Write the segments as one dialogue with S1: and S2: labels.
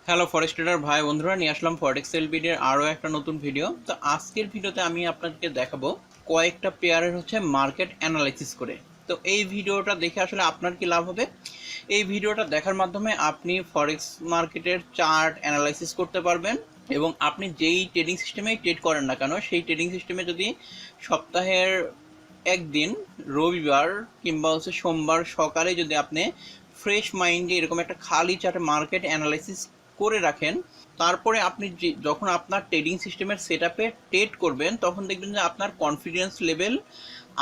S1: Hello ফরেক্স tedder ভাই বন্ধুরা, নিয়ে আসলাম ফরেক্স এলবিডির আরও একটা নতুন ভিডিও। তো আজকের ভিডিওতে আমি আপনাদেরকে দেখাবো কয়েকটা পেয়ারের মার্কেট অ্যানালাইসিস করে। তো এই ভিডিওটা দেখে আসলে আপনার কি লাভ হবে? এই ভিডিওটা দেখার মাধ্যমে আপনি ফরেক্স মার্কেটের চার্ট অ্যানালাইসিস করতে পারবেন এবং আপনি যেই ট্রেডিং সিস্টেমেই ট্রেড করেন না কেন, সেই ট্রেডিং সিস্টেমে যদি সপ্তাহের একদিন রবিবার কিংবা সোমবার সকালে যদি আপনি ফ্রেশ মাইন্ডে এরকম একটা খালি চার্টে মার্কেট অ্যানালাইসিস করে রাখেন, তারপরে আপনি যখন আপনার ট্রেডিং সিস্টেমের সেট আপে ট্রেড করবেন, তখন দেখবেন যে আপনার কনফিডেন্স লেভেল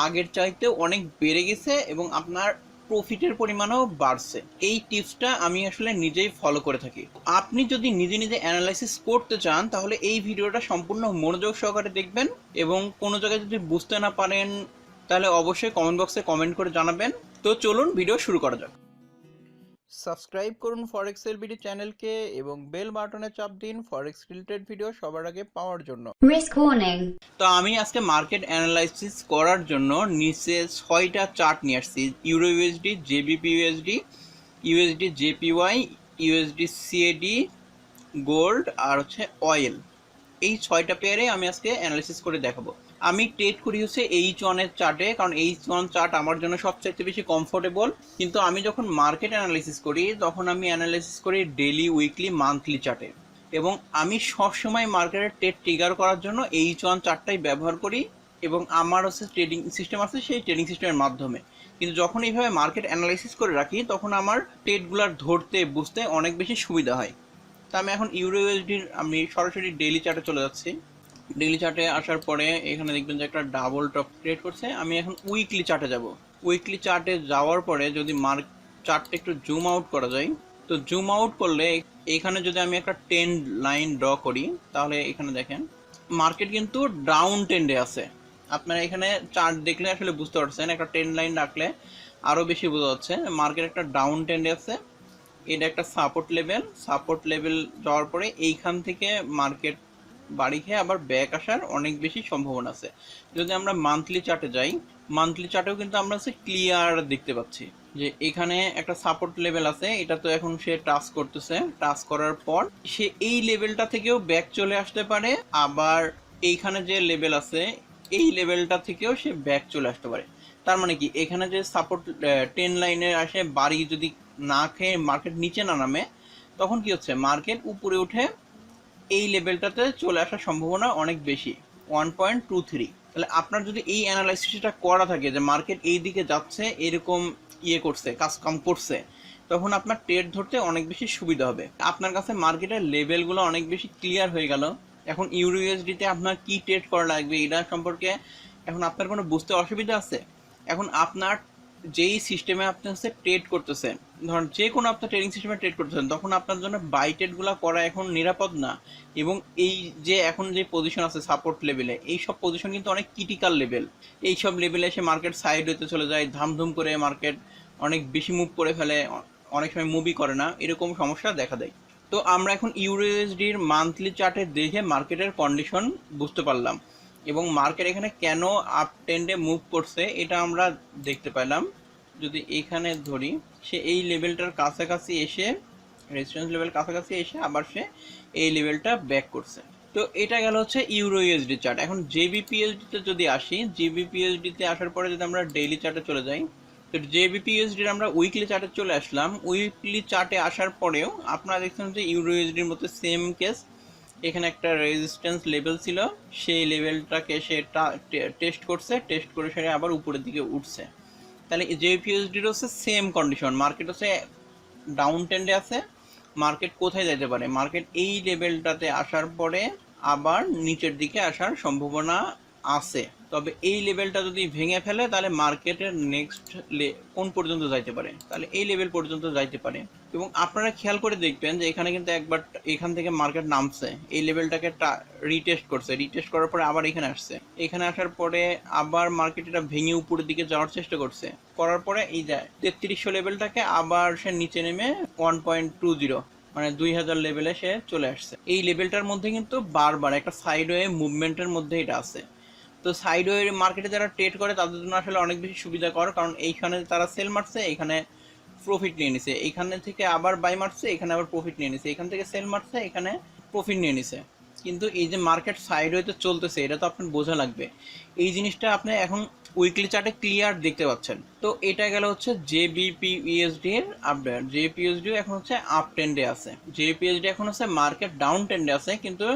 S1: আগের চাইতে অনেক বেড়ে গেছে এবং আপনার প্রফিটের পরিমাণও বাড়ছে। এই টিপসটা আমি আসলে নিজেই ফলো করে থাকি। আপনি যদি নিজে নিজে অ্যানালাইসিস করতে চান তাহলে এই ভিডিওটা সম্পূর্ণ মনোযোগ সহকারে দেখবেন এবং কোনো জায়গায় যদি বুঝতে না পারেন তাহলে অবশ্যই কমেন্ট বক্সে কমেন্ট করে জানাবেন। তো চলুন ভিডিও শুরু করা যাক। সাবস্ক্রাইব করুন ফরেক্স এলবিডি চ্যানেলকে এবং বেল বাটনে চাপ দিন ফরেক্স রিলেটেড ভিডিও সবার আগে পাওয়ার জন্য।
S2: Risk warning.
S1: তো আমি আজকে মার্কেট অ্যানালাইসিস করার জন্য নিচে 6টা চার্ট নিয়ে আসছি। Euro USD, GBP USD, USD JPY, USD CAD, gold আর অয়েল। এই 6টা পেয়ারে আমি আজকে অ্যানালাইসিস করে দেখাবো। আমি ট্রেড করি H1 এর চার্টে, কারণ H1 চার্ট আমার জন্য সবচাইতে বেশি কমফোর্টেবল। কিন্তু আমি যখন মার্কেট অ্যানালাইসিস করি তখন আমি অ্যানালাইসিস করি ডেলি, উইকলি, মান্থলি চার্টে এবং আমি সবসময় মার্কেটের ট্রেড ট্রিগার করার জন্য H1 চার্টটাই ব্যবহার করি এবং আমার ট্রেডিং সিস্টেম আছে সেই ট্রেডিং সিস্টেমের মাধ্যমে। কিন্তু যখন এইভাবে মার্কেট অ্যানালাইসিস করে রাখি তখন আমার ট্রেডগুলার ধরতে বুঝতে অনেক বেশি সুবিধা হয়। তা আমি এখন ইউরো ইউএসডির আমি সরাসরি ডেইলি চার্টে চলে যাচ্ছি। ডেইলি চার্টে আসার পরে এখানে দেখবেন যে একটা ডাবল টপ ক্রিয়েট করছে। আমি এখন উইকলি চার্টে যাব। উইকলি চার্টে যাওয়ার পরে যদি চার্টটা একটু জুম আউট করা যায়, তো জুম আউট করলে এখানে যদি আমি একটা ট্রেন্ড লাইন ড্র করি তাহলে এখানে দেখেন মার্কেট কিন্তু ডাউন ট্রেন্ডে আছে। আপনারা এখানে চার্ট দেখলে আসলে বুঝতে পারছেন, একটা ট্রেন্ড লাইন রাখলে আরও বেশি বোঝা যাচ্ছে মার্কেট একটা ডাউন ট্রেন্ডে আছে। এটা একটা সাপোর্ট লেভেল যাওয়ার পরে এইখান থেকে মার্কেট বাড়ি খেয়ে আবার ব্যাক আসার অনেক বেশি সম্ভাবনা আছে। যদি আমরা মান্থলি চার্টে যাই, মান্থলি চার্টেও কিন্তু আমরা ক্লিয়ার দেখতে পাচ্ছি যে এখানে একটা সাপোর্ট লেভেল আছে। এটা তো এখন সে টাচ করতেছে, টাচ করার পর সে এই লেভেলটা থেকেও ব্যাক চলে আসতে পারে, আবার এইখানে যে লেভেল আছে এই লেভেলটা থেকেও সে ব্যাক চলে আসতে পারে। তার মানে কি, এখানে যে সাপোর্ট 10 লাইনে আসে বাড়ি যদি না খেয়ে মার্কেট নিচে না নামে, তখন কি হচ্ছে মার্কেট উপরে উঠে এই লেভেলটাতে চলে আসার সম্ভাবনা অনেক বেশি, 1.23। তাহলে আপনার যদি এই অ্যানালাইসিসটা করা থাকে যে মার্কেট এই দিকে যাচ্ছে, এরকম করছে, কাম করছে, তখন আপনার ট্রেড ধরতে অনেক বেশি সুবিধা হবে। আপনার কাছে মার্কেটের লেভেলগুলো অনেক বেশি ক্লিয়ার হয়ে গেল। এখন ইউরো ইউএসডিতে আপনার কি ট্রেড করা লাগবে এটা সম্পর্কে এখন আপনার কোনো বুঝতে অসুবিধা আছে? এখন আপনার যেই সিস্টেমে আপনি ট্রেড করতেছেন, ধরুন যে কোনো আপনার ট্রেডিং সিস্টেমে ট্রেড করতেছেন, তখন আপনার জন্য বাই ট্রেডগুলো করা এখন নিরাপদ না। এবং এই যে এখন যে পজিশন আছে সাপোর্ট লেভেলে, এই সব পজিশন কিন্তু অনেক ক্রিটিক্যাল লেভেল। এই সব লেভেলে এসে মার্কেট সাইড হতে চলে যায়, ধামধুম করে মার্কেট অনেক বেশি মুভ করে ফেলে, অনেক সময় মুভই করে না, এরকম সমস্যা দেখা দেয়। তো আমরা এখন ইউরো ইউএসডির মান্থলি চার্টে দেখে মার্কেটের কন্ডিশন বুঝতে পারলাম এবং মার্কেট এখানে কেন আপ ট্রেন্ডে মুভ করছে এটা আমরা দেখতে পেলাম। যদি এখানে ধরি, সে এই লেভেলটার কাছাকাছি এসে, রেজিস্ট্যান্স লেভেল কাছাকাছি এসে আবার সে এই লেভেলটা ব্যাক করছে। তো এটা গেল ইউরো ইউএসডি চার্ট। এখন জেবিপিএসডিতে যদি আসি, জেবিপিএসডিতে আসার পরে যদি আমরা ডেইলি চার্টে চলে যাই, তো জেবিপিএসডির আমরা উইকলি চার্টে চলে আসলাম। উইকলি চার্টে আসার পরেও আপনারা দেখছেন যে ইউরো ইউএসডির মতো সেম কেস। এখানে একটা রেজিস্ট্যান্স লেভেল ছিল, সেই লেভেলটাকে সে টেস্ট করছে, টেস্ট করে সে আবার উপরের দিকে উঠছে। তাহলে জেপিএসডির সেম কন্ডিশন, মার্কেট ডাউন ট্রেন্ডে আছে। মার্কেট কোথায় যেতে পারে? মার্কেট এই লেভেলটাতে আসার পরে আবার নিচের দিকে আসার সম্ভাবনা আছে। তবে এই লেভেলটা যদি ভেঙে ফেলে তাহলে মার্কেটের নেক্সট কোন পর্যন্ত যাইতে পারে? তাহলে এই লেভেল পর্যন্ত যাইতে পারে। এবং আপনারা খেয়াল করে দেখবেন যে এখানে কিন্তু একবার এখান থেকে মার্কেট নামছে, এই লেভেলটাকে রিটেস্ট করছে, রিটেস্ট করার পরে আবার এখানে আসছে, এখানে আসার পরে আবার মার্কেট এটা ভেঙে উপরের দিকে যাওয়ার চেষ্টা করছে, করার পরে এই যায় 3300 লেভেলটাকে আবার সে নিচে নেমে 1.20 মানে 2000 লেভেলে সে চলে আসছে। এই লেভেলটার মধ্যে কিন্তু বারবার একটা সাইডওয়ে মুভমেন্টের মধ্যে এটা আছে। তো সাইডওয়ে মার্কেটে যারা ট্রেড করে তাদের জন্য আসলে অনেক বেশি সুবিধাকর, কারণ এইখানে তারা সেল মারছে, এইখানে প্রফিট নিয়ে নিছে, এখানে থেকে আবার বাই মারছে, এখানে আবার প্রফিট নিয়ে নিছে, এখান থেকে সেল মারছে, এখানে প্রফিট নিয়ে নিছে। কিন্তু এই যে মার্কেট সাইডওয়েতে চলতেছে, এটা তো আপনার বোঝা লাগবে। এই জিনিসটা আপনি এখন উইকলি চার্টে ক্লিয়ার দেখতে পাচ্ছেন। তো এটা গেল হচ্ছে জেবিপিইউএসডি এর আপডেট। জেপিইউএসডি এখন হচ্ছে আপ ট্রেন্ডে আছে, জেপিইউএসডি এখন হচ্ছে মার্কেট ডাউন ট্রেন্ডে আছে, কিন্তু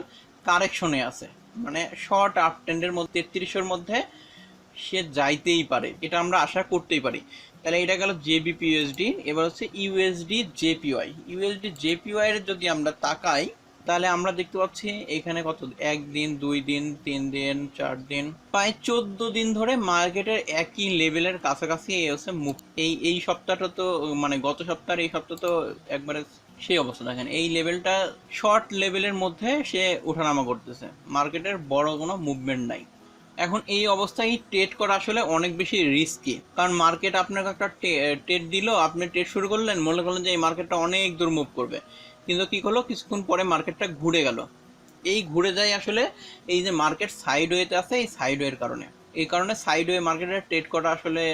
S1: কারেকশনে আছে, মানে শর্ট আপ ট্রেন্ডের মধ্যে 3300 মধ্যে সে যাইতেই পারে, এটা আমরা আশা করতেই পারি। তাহলে এটা গেল জেবিপিইউএসডি। এবার হচ্ছে ইউএসডি জেপিওয়াই। ইউএসডি জেপিওয়াই এর যদি আমরা তাকাই, তাহলে আমরা দেখতে পাচ্ছি এখানে কত, 1 দিন 2 দিন 3 দিন 4 দিন, প্রায় 14 দিন ধরে মার্কেটের একই লেভেলের কাছাকাছি এই হচ্ছে মুভ। এই সপ্তাহটা তো, মানে গত সপ্তাহের এই সপ্তাহ তো একবারে সেই অবস্থা। দেখেন এই লেভেলটা শর্ট লেভেলের মধ্যে সে ওঠানামা করতেছে, মার্কেটের বড় কোনো মুভমেন্ট নাই। এখন এই অবস্থায় ট্রেড করা আসলে অনেক বেশি রিস্কি, কারণ মার্কেট আপনাকে একটা ট্রেড দিল, আপনি ট্রেড শুরু করলেন, মনে করলেন যে এই মার্কেটটা অনেক দূর মুভ করবে, কিন্তু কী হলো, কিছুক্ষণ পরে মার্কেটটা ঘুরে গেল। এই ঘুরে যায় আসলে এই যে মার্কেট সাইডওয়েতে আছে, এই সাইডওয়ের কারণে। এই কারণে সাইডওয়ে মার্কেটে ট্রেড করা আসলে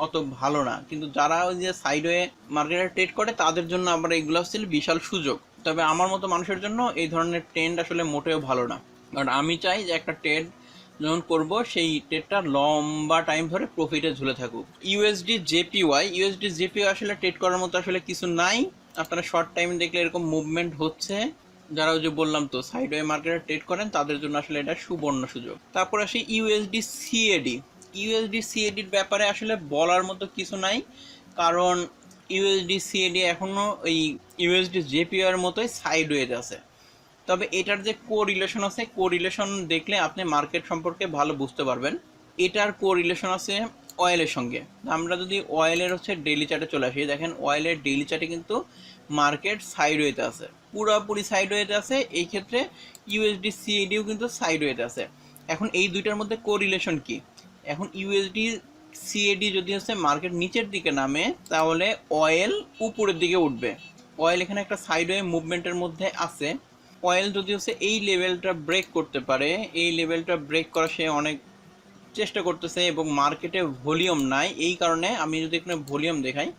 S1: অত ভালো না, কিন্তু যারা ওই যে সাইডওয়ে মার্কেটে ট্রেড করে তাদের জন্য আবার এইগুলো হচ্ছে বিশাল সুযোগ। তবে আমার মতো মানুষের জন্য এই ধরনের ট্রেন্ড আসলে মোটেও ভালো না, কারণ আমি চাই যে একটা ট্রেড যখন করব সেই ট্রেডটা লম্বা টাইম ধরে প্রফিটে ঝুলে থাকুক। ইউএসডি জেপিওয়াই আসলে ট্রেড করার মতো আসলে কিছু নাই। আপনারা শর্ট টাইম দেখলে এরকম মুভমেন্ট হচ্ছে, যারা ওই যে বললাম তো সাইডওয়ে মার্কেটে ট্রেড করেন তাদের জন্য আসলে এটা সুবর্ণ সুযোগ। তারপর আসি ইউএসডি সিএডি। ইউএসডি সিএডির ব্যাপারে আসলে বলার মতো কিছু নাই, কারণ ইউএসডি সিএডি এখনও ওই ইউএসডি জেপিওয়াইয়ের মতোই সাইডওয়েতে আছে। তবে এটার যে কোরিলেশন আছে, কোরিলেশন দেখলে আপনি মার্কেট সম্পর্কে ভালো বুঝতে পারবেন। এটার কোরিলেশন আছে অয়েলের সঙ্গে। আমরা যদি অয়েলের হচ্ছে ডেইলি চার্টে চলে আসি, দেখেন অয়েলের ডেইলি চার্টে কিন্তু মার্কেট সাইডওয়েতে আছে, পুরোপুরি সাইডওয়েতে আছে। এই ক্ষেত্রে ইউএসডি সিএডিও কিন্তু সাইডওয়েতে আছে। এখন এই দুইটার মধ্যে কোরিলেশন কি? এখন ইউএসডি সিএডি যদি হচ্ছে মার্কেট নিচের দিকে নামে, তাহলে অয়েল উপরের দিকে উঠবে। অয়েল এখানে একটা সাইডওয়ে মুভমেন্টের মধ্যে আছে। অয়েল যদি হচ্ছে এই লেভেলটা ব্রেক করতে পারে, এই লেভেলটা ব্রেক করা সে অনেক চেষ্টা করতেছে, এবং মার্কেটে ভলিউম নাই। এই কারণে আমি যদি এখানে ভলিউম দেখাই,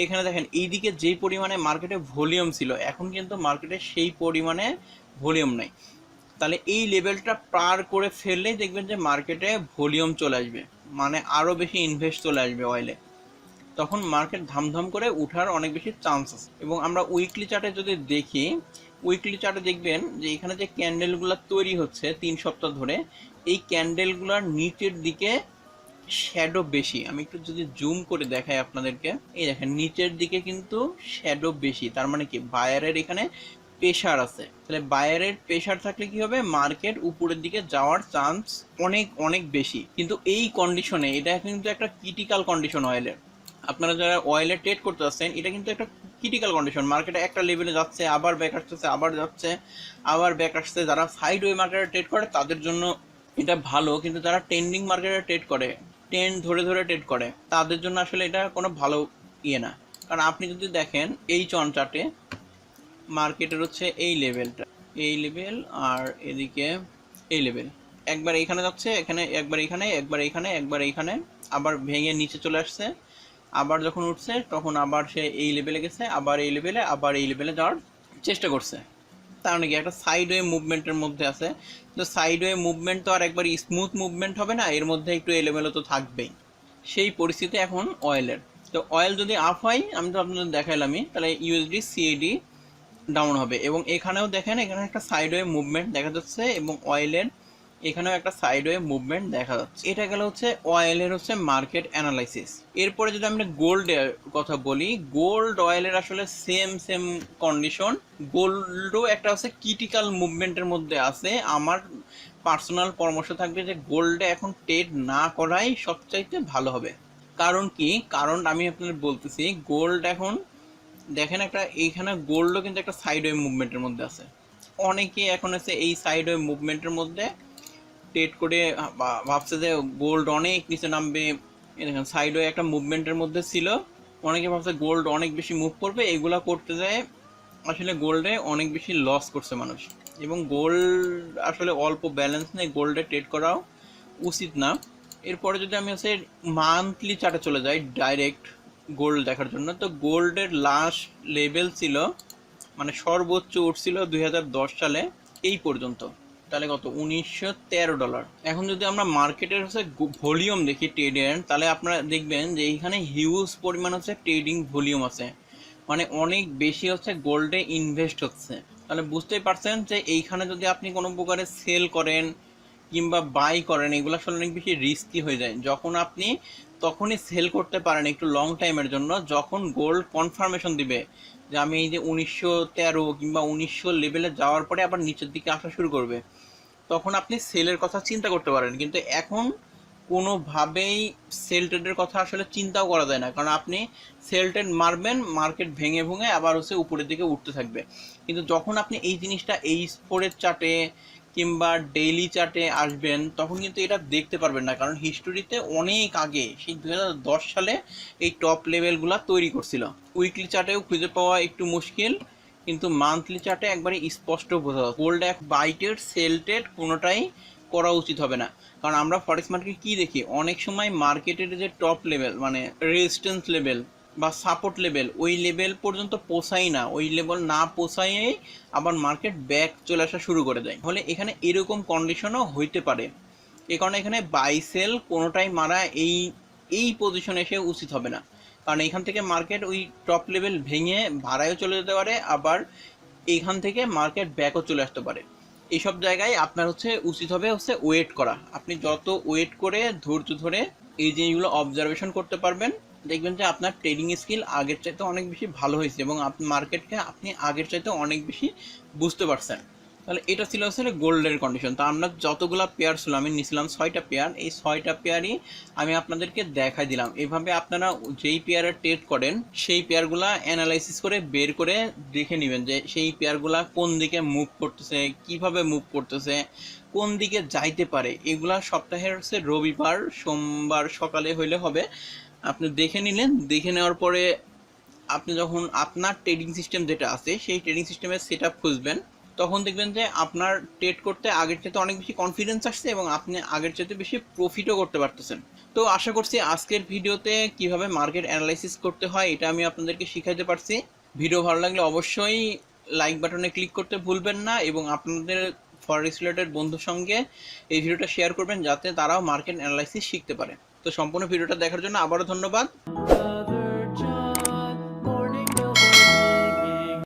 S1: এখানে দেখেন এইদিকে যেই পরিমাণে মার্কেটে ভলিউম ছিল, এখন কিন্তু মার্কেটে সেই পরিমাণে ভলিউম নাই। তাহলে এই লেভেলটা পার করে ফেললেই দেখবেন যে মার্কেটে ভলিউম চলে আসবে, মানে আরও বেশি ইনভেস্ট চলে আসবে অয়েলে, তখন মার্কেট ধামধাম করে উঠার অনেক বেশি চান্স আছে। এবং আমরা উইকলি চার্টে যদি দেখি, উইকলি চার্টে দেখবেন যে এখানে যে ক্যান্ডেলগুলো তৈরি হচ্ছে 3 সপ্তাহ ধরে, এই ক্যান্ডেলগুলোর নিচের দিকে শ্যাডো বেশি। আমি একটু যদি জুম করে দেখাই আপনাদেরকে, এই দেখেন নিচের দিকে কিন্তু শ্যাডো বেশি। তার মানে কি, বায়ারের এখানে প্রেশার আছে। তাহলে বায়ারের প্রেশার থাকলে কি হবে, মার্কেট উপরের দিকে যাওয়ার চান্স অনেক অনেক বেশি। কিন্তু এই কন্ডিশনে এটা কিন্তু একটা ক্রিটিক্যাল কন্ডিশন অয়েলের। আপনারা যারা অয়েলে ট্রেড করতে যাচ্ছেন, এটা কিন্তু একটা ক্রিটিক্যাল কন্ডিশন। মার্কেটে একটা লেভেলে যাচ্ছে, আবার ব্যাক আসতেছে, আবার যাচ্ছে, আবার ব্যাক আসছে। যারা সাইডওয়ে মার্কেটে ট্রেড করে তাদের জন্য এটা ভালো, কিন্তু যারা ট্রেন্ডিং মার্কেটে ট্রেড করে, ট্রেন্ড ধরে ধরে ট্রেড করে, তাদের জন্য আসলে এটা কোনো ভালো ইয়ে না। কারণ আপনি যদি দেখেন এই চার্টে মার্কেটের হচ্ছে এই লেভেলটা, এই লেভেল, আর এদিকে এই লেভেল, একবার এইখানে যাচ্ছে, এখানে একবার এইখানে, একবার এইখানে, একবার এইখানে, আবার ভেঙে নিচে চলে আসছে, আবার যখন উঠছে তখন আবার সে এই লেভেলে গেছে, আবার এই লেভেলে, আবার এই লেভেলে যাওয়ার চেষ্টা করছে। তার মানে কি, একটা সাইডওয়ে মুভমেন্টের মধ্যে আছে। তো সাইডওয়ে মুভমেন্ট তো আর একবার স্মুথ মুভমেন্ট হবে না, এর মধ্যে একটু এলোমেলো তো থাকবেই। সেই পরিস্থিতি এখন অয়েলের। তো অয়েল যদি আপ হয়, আমি তো আপনাদের দেখাইলামই, তাহলে ইউএসডি সিএডি ডাউন হবে। এবং এখানেও দেখেন, এখানে একটা সাইডওয়ে মুভমেন্ট দেখা যাচ্ছে, এবং অয়েলের এখানেও একটা সাইডওয়ে মুভমেন্ট দেখা যাচ্ছে। এটা গেল হচ্ছে অয়েলের হচ্ছে মার্কেট অ্যানালাইসিস। এরপরে যদি আমরা গোল্ডের কথা বলি, গোল্ড অয়েলের আসলে সেম কন্ডিশন। গোল্ডও একটা হচ্ছে ক্রিটিক্যাল মুভমেন্টের মধ্যে আছে। আমার পার্সোনাল পরামর্শ থাকবে যে গোল্ডে এখন ট্রেড না করাই সবচাইতে ভালো হবে। কারণ কি, কারণ আমি আপনাদের বলতেছি, গোল্ড এখন দেখেন একটা, এইখানে গোল্ডও কিন্তু একটা সাইডওয়ে মুভমেন্টের মধ্যে আছে। অনেকে এখন আছে এই সাইডওয়ে মুভমেন্টের মধ্যে ট্রেড করে ভাবছে যে গোল্ড অনেক নিচে নামবে। দেখেন সাইডওয়ে একটা মুভমেন্টের মধ্যে ছিল, অনেকে ভাবছে গোল্ড অনেক বেশি মুভ করবে। এগুলা করতে যায় আসলে গোল্ডে অনেক বেশি লস করছে মানুষ। এবং গোল্ড আসলে অল্প ব্যালেন্স নেই, গোল্ডে ট্রেড করাও উচিত না। এরপরে যদি আমি হচ্ছে মান্থলি চার্টে চলে যাই, ডাইরেক্ট গোল্ড দেখার জন্য। তো গোল্ডের লাস্ট লেভেল ছিল, মানে সর্বোচ্চ উঠছিল 2010 সালে এই পর্যন্ত, তাহলে কত, $1913। এখন যদি আমরা মার্কেটের হচ্ছে ভলিউম দেখি ট্রেডের, তাহলে আপনারা দেখবেন যে এইখানে হিউজ পরিমাণ হচ্ছে ট্রেডিং ভলিউম আছে, মানে অনেক বেশি হচ্ছে গোল্ডে ইনভেস্ট হচ্ছে। তাহলে বুঝতেই পারছেন যে এইখানে যদি আপনি কোনো প্রকারে সেল করেন কিংবা বাই করেন, এগুলো আসলে অনেক বেশি রিস্কি হয়ে যায়। যখন আপনি তখনই সেল করতে পারেন একটু লং টাইমের জন্য, যখন গোল্ড কনফার্মেশন দিবে যে আমি এই যে 1913 কিংবা 1900 লেভেলে যাওয়ার পরে আবার নিচের দিকে আসা শুরু করবে, তখন আপনি সেলের কথা চিন্তা করতে পারেন। কিন্তু এখন কোনোভাবেই সেল ট্রেডের কথা আসলে চিন্তাও করা যায় না, কারণ আপনি সেল ট্রেড মারবেন, মার্কেট ভেঙে ভেঙে আবার হচ্ছে উপরের দিকে উঠতে থাকবে। কিন্তু যখন আপনি এই জিনিসটা এই স্পোরের চার্টে কিংবা ডেইলি চার্টে আসবেন, তখন কিন্তু এটা দেখতে পারবেন না, কারণ হিস্টোরিতে অনেক আগে সেই 2010 সালে এই টপ লেভেলগুলো তৈরি করছিল। উইকলি চার্টেও খুঁজে পাওয়া একটু মুশকিল, কিন্তু মান্থলি চার্টে একবারে স্পষ্ট বোঝা যায় গোল্ড এক বাইটেড সেল ট্রেড কোনোটাই করা উচিত হবে না। কারণ আমরা ফরেক্স মার্কেট কি দেখি, অনেক সময় মার্কেটের যে টপ লেভেল মানে রেজিস্ট্যান্স লেভেল বা সাপোর্ট লেভেল, ওই লেভেল পর্যন্ত পৌঁছাই না, ওই লেভেল না পৌঁছাইয়েই আবার মার্কেট ব্যাক চলে আসা শুরু করে দেয়। ফলে এখানে এরকম কন্ডিশনও হইতে পারে। এই কারণে এখানে বাই সেল কোনোটাই মারা এই এই পজিশনে এসে উচিত হবে না, কারণ এখান থেকে মার্কেট ওই টপ লেভেল ভেঙে ভাড়ায়ও চলে যেতে পারে, আবার এইখান থেকে মার্কেট ব্যাকও চলে আসতে পারে। এইসব জায়গায় আপনার হচ্ছে উচিত হবে হচ্ছে ওয়েট করা। আপনি যত ওয়েট করে ধৈর্য ধরে এই জিনিসগুলো অবজারভেশন করতে পারবেন, দেখবেন যে আপনার ট্রেডিং স্কিল আগের চাইতে অনেক বেশি ভালো হয়েছে এবং আপনি মার্কেটকে আপনি আগের চাইতে অনেক বেশি বুঝতে পারছেন। তাহলে এটা ছিল আসলে গোল্ডের কন্ডিশন। তো আমরা যতগুলো পেয়ার ছিল, আমি নিয়েছিলাম 6টা পেয়ার, এই 6টা পেয়ারই আমি আপনাদেরকে দেখাই দিলাম। এভাবে আপনারা যেই পেয়ারে ট্রেড করেন সেই পেয়ারগুলা অ্যানালাইসিস করে বের করে দেখে নেবেন যে সেই পেয়ারগুলা কোন দিকে মুভ করতেছে, কিভাবে মুভ করতেছে, কোন দিকে যাইতে পারে। এগুলা সপ্তাহের হচ্ছে রবিবার সোমবার সকালে হইলে হবে, আপনি দেখে নিলেন। দেখে নেওয়ার পরে আপনি যখন আপনার ট্রেডিং সিস্টেম যেটা আছে সেই ট্রেডিং সিস্টেমের সেট আপ খুঁজবেন, তখন দেখবেন যে আপনার ট্রেড করতে আগের চাইতে অনেক বেশি কনফিডেন্স আসছে এবং আপনি আগের চাইতে বেশি প্রফিটও করতে পারতেছেন। তো আশা করছি আজকের ভিডিওতে কিভাবে মার্কেট অ্যানালাইসিস করতে হয় এটা আমি আপনাদেরকে শিখাইতে পারছি। ভিডিও ভালো লাগলে অবশ্যই লাইক বাটনে ক্লিক করতে ভুলবেন না এবং আপনাদের ফরেক্স রিলেটেড বন্ধুর সঙ্গে এই ভিডিওটা শেয়ার করবেন যাতে তারাও মার্কেট অ্যানালাইসিস শিখতে পারে। তো সম্পূর্ণ ভিডিওটা দেখার জন্য আবারও ধন্যবাদ।